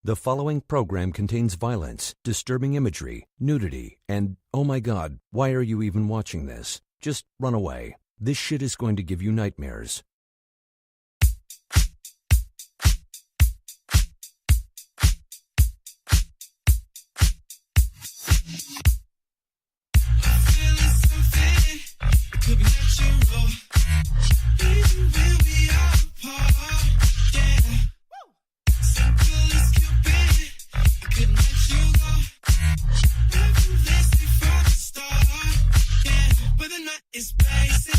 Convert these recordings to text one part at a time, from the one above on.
The following program contains violence, disturbing imagery, nudity, and, oh my God, why are you even watching this? Just run away. This shit is going to give you nightmares. It's basic,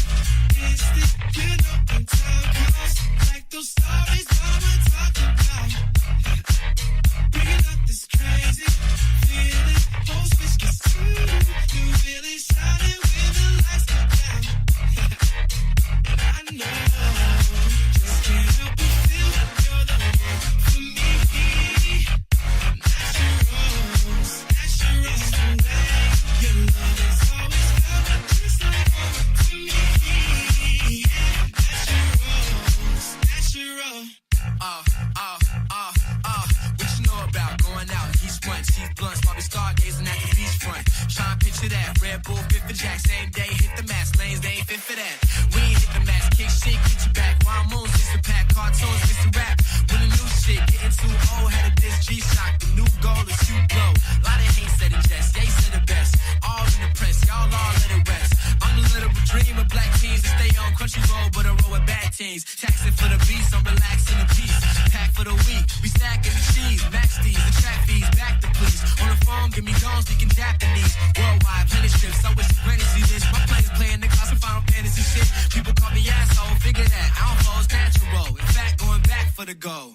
instant, you know when time comes, like those stories mama talk about. Bringing up this crazy feeling, whole switch gets to you really shining when the lights go down. And I know, just can't help but feel you're the one for me. Natural, the way your love is always felt just like to me. Natural. What you know about going out? He's one, teeth blunts, while we stargazing at the beachfront. Try and picture that. Red Bull, fit for Jack, same day, hit the mask. Lanes, they ain't fit for that. We ain't hit the mask, kick shit, get you back. Wild moons, just a pack, cartoons, just a rap. When the new shit, getting too old, had a disc G-Shock. The new goal is you blow. Lot of hate said it just, they said the best. All in the press, y'all all let it rest. I'm the little dream of black teens to stay on country road, but I roll with bad teens. Taxing for the beast, I'm relaxing the peace. Pack for the week, we stacking the cheese. Max fees, the trap fees, back the police. On the phone, give me guns, speaking Japanese. Worldwide, plenty strips, I wish you granny see this. My planes playing the class of Final Fantasy shit. People call me asshole, figure that. I don't fall, it's natural. In fact, going back for the goal.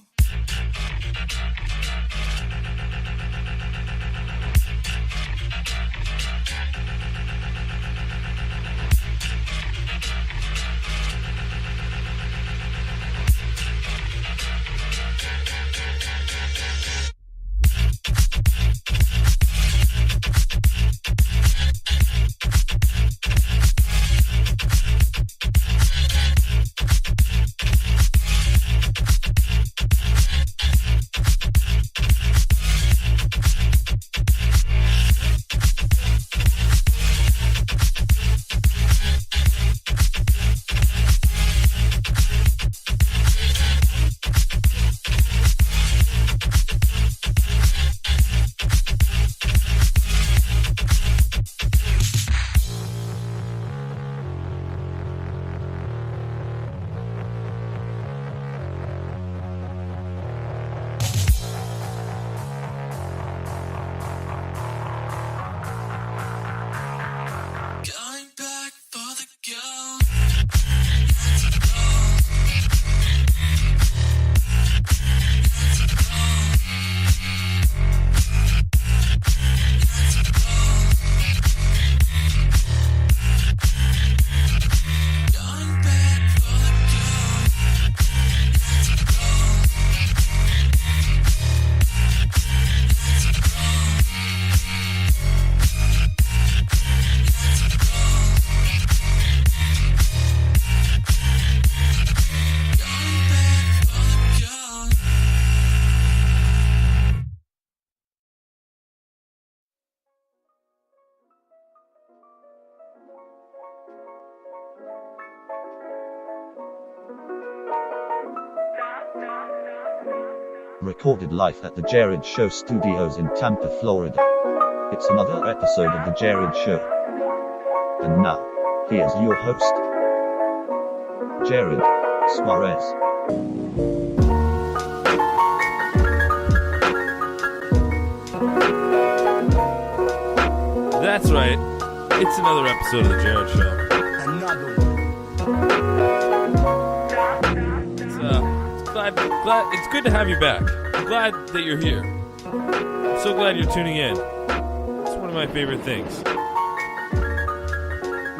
Recorded live at the Jerrad Show studios in Tampa, Florida. It's another episode of the Jerrad Show. And now, here's your host, Jerrad Suarez. That's right. It's another episode of the Jerrad Show. Another one. It's good to have you back. I'm glad that you're here. I'm so glad you're tuning in. It's one of my favorite things.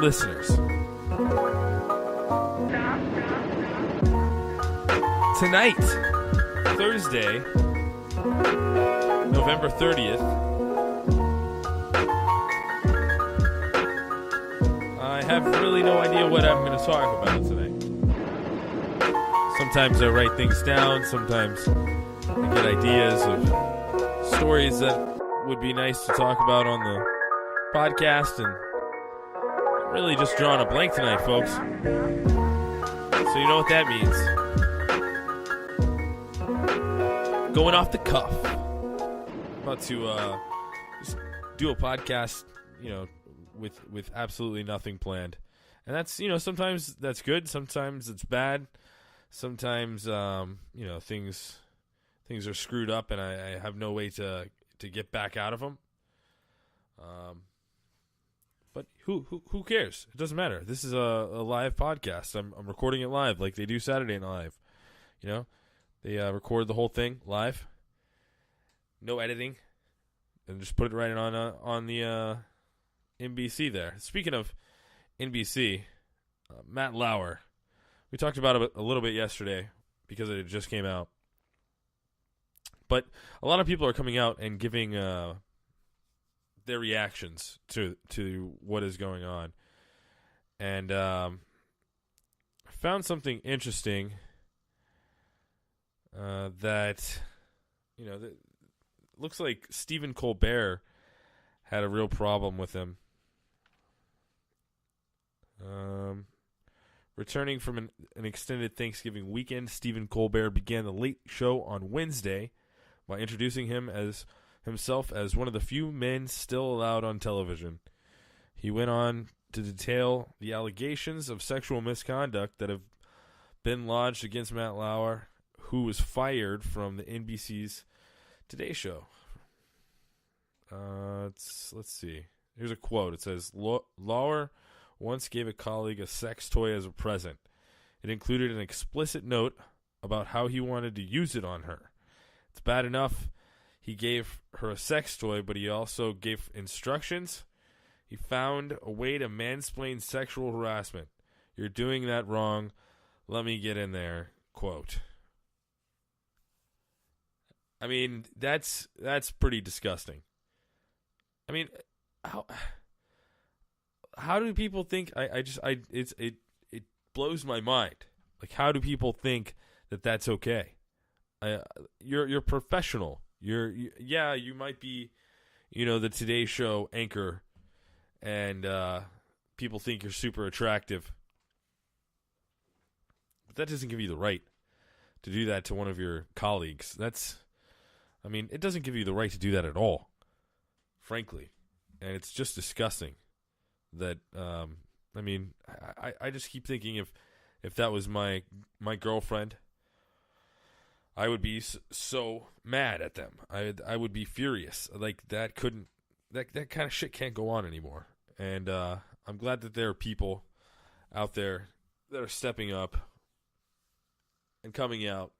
Listeners. Tonight, Thursday, November 30th, I have really no idea what I'm going to talk about tonight. Sometimes I write things down, sometimes get ideas of stories that would be nice to talk about on the podcast, and I'm really just drawing a blank tonight, folks. So you know what that means. Going off the cuff. About to just do a podcast, with absolutely nothing planned. And that's, sometimes that's good, sometimes it's bad. Sometimes, things are screwed up and I have no way to get back out of them. But who cares? It doesn't matter. This is a live podcast. I'm recording it live like they do Saturday Night Live. They record the whole thing live. No editing. And just put it right on the NBC there. Speaking of NBC, Matt Lauer. We talked about it a little bit yesterday because it just came out. But a lot of people are coming out and giving their reactions to what is going on. And I found something interesting that looks like Stephen Colbert had a real problem with him. Returning from an extended Thanksgiving weekend, Stephen Colbert began the Late Show on Wednesday by introducing himself as one of the few men still allowed on television. He went on to detail the allegations of sexual misconduct that have been lodged against Matt Lauer, who was fired from the NBC's Today Show. Let's see. Here's a quote. It says, Lauer once gave a colleague a sex toy as a present. It included an explicit note about how he wanted to use it on her. It's bad enough he gave her a sex toy, but he also gave instructions. He found a way to mansplain sexual harassment. You're doing that wrong. Let me get in there. Quote. I mean, that's pretty disgusting. I mean, how do people think? It blows my mind. Like, how do people think that that's okay? You're professional. You might be, the Today Show anchor, and people think you're super attractive, but that doesn't give you the right to do that to one of your colleagues. It doesn't give you the right to do that at all, frankly, and it's just disgusting. That I just keep thinking if that was my girlfriend, I would be so mad at them. I would be furious. Like, that kind of shit can't go on anymore. And I'm glad that there are people out there that are stepping up and coming out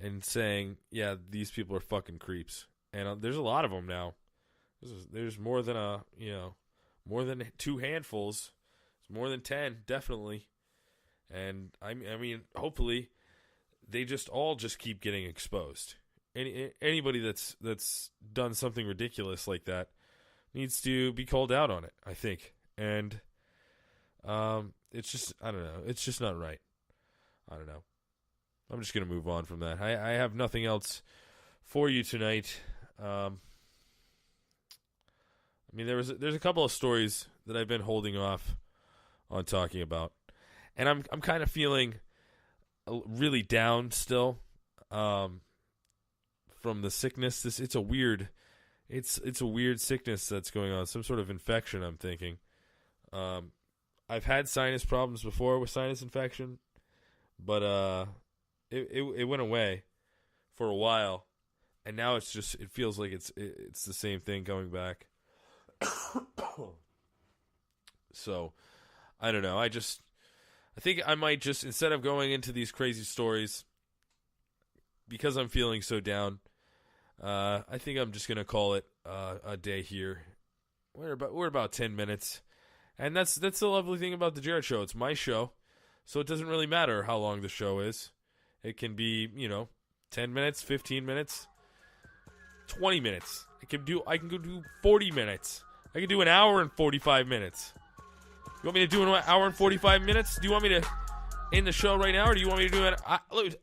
and saying, yeah, these people are fucking creeps. And there's a lot of them now. There's more than more than 2 handfuls. It's more than 10, definitely. And I mean, hopefully they all keep getting exposed. Anybody that's done something ridiculous like that needs to be called out on it, I think. And it's just, I don't know. It's just not right. I don't know. I'm just going to move on from that. I have nothing else for you tonight. There's a couple of stories that I've been holding off on talking about, and I'm kind of feeling really down still from the sickness. It's a weird sickness that's going on, some sort of infection, I'm thinking. I've had sinus problems before with sinus infection, but it went away for a while, and now it feels like it's the same thing going back. So, I don't know. I think I might just, instead of going into these crazy stories, because I'm feeling so down, I think I'm just gonna call it a day here. We're about 10 minutes, and that's the lovely thing about the Jerrad Show. It's my show, so it doesn't really matter how long the show is. It can be 10 minutes, 15 minutes, 20 minutes. I can go do 40 minutes. I can do an hour and 45 minutes. You want me to do an hour and 45 minutes? Do you want me to in the show right now, or do you want me to do it?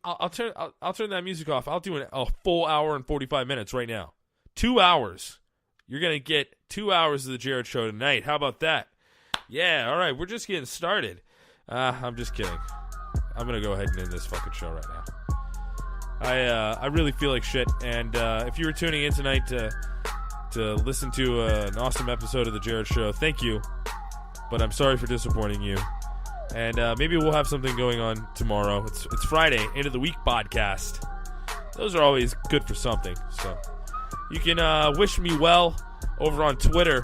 I'll turn that music off. I'll do a full hour and 45 minutes right now. 2 hours. You're going to get 2 hours of the Jerrad Show tonight. How about that? Yeah, all right. We're just getting started. I'm just kidding. I'm going to go ahead and end this fucking show right now. I really feel like shit, and if you were tuning in tonight to listen to an awesome episode of the Jerrad Show, thank you, but I'm sorry for disappointing you, and maybe we'll have something going on tomorrow. It's Friday, end of the week podcast. Those are always good for something, so you can wish me well over on Twitter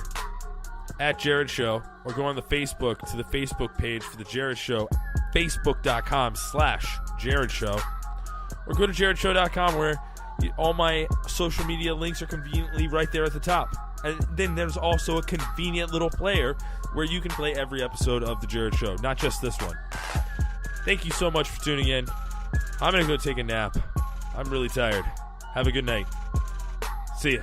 at Jerrad Show, or go on the Facebook to the Facebook page for the Jerrad Show, facebook.com/Jerrad Show. Or go to JerradShow.com, where all my social media links are conveniently right there at the top. And then there's also a convenient little player where you can play every episode of the Jerrad Show, not just this one. Thank you so much for tuning in. I'm going to go take a nap. I'm really tired. Have a good night. See ya.